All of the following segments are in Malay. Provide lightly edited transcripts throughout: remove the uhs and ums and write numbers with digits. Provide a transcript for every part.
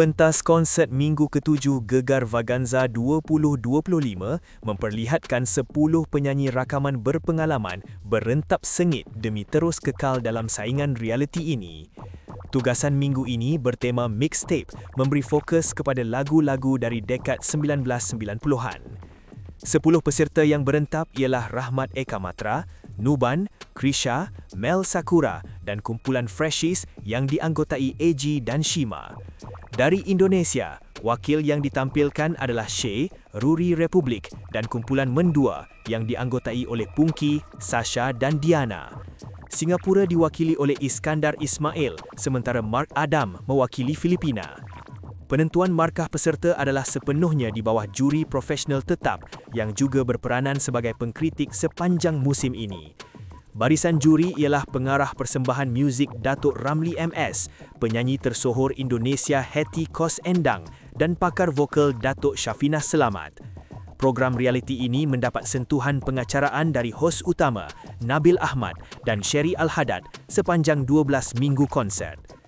Pentas konsert Minggu ke-7 Gegar Vaganza 2025 memperlihatkan 10 penyanyi rakaman berpengalaman berentap sengit demi terus kekal dalam saingan realiti ini. Tugasan minggu ini bertema mixtape, memberi fokus kepada lagu-lagu dari dekad 1990-an. 10 peserta yang berentap ialah Rahmat Eka Matra, Nuban, Krisha, Mel Sakura dan kumpulan Freshies yang dianggotai AG dan Shima. Dari Indonesia, wakil yang ditampilkan adalah Shay, Ruri Republik dan kumpulan Mendua yang dianggotai oleh Punky, Sasha dan Diana. Singapura diwakili oleh Iskandar Ismail, sementara Mark Adam mewakili Filipina. Penentuan markah peserta adalah sepenuhnya di bawah juri profesional tetap yang juga berperanan sebagai pengkritik sepanjang musim ini. Barisan juri ialah pengarah persembahan muzik Datuk Ramli MS, penyanyi tersohor Indonesia Hetty Kos Endang dan pakar vokal Datuk Syafina Selamat. Program realiti ini mendapat sentuhan pengacaraan dari hos utama Nabil Ahmad dan Sherry Al-Haddad sepanjang 12 minggu konsert.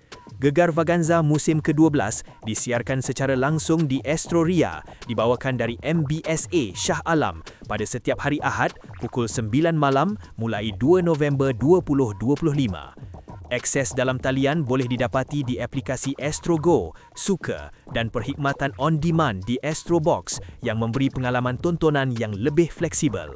Gegar Vaganza musim ke-12 disiarkan secara langsung di Astro Ria, dibawakan dari MBSA Shah Alam pada setiap hari Ahad pukul 9 malam mulai 2 November 2025. Akses dalam talian boleh didapati di aplikasi Astro Go, Suka dan perkhidmatan on demand di Astro Box yang memberi pengalaman tontonan yang lebih fleksibel.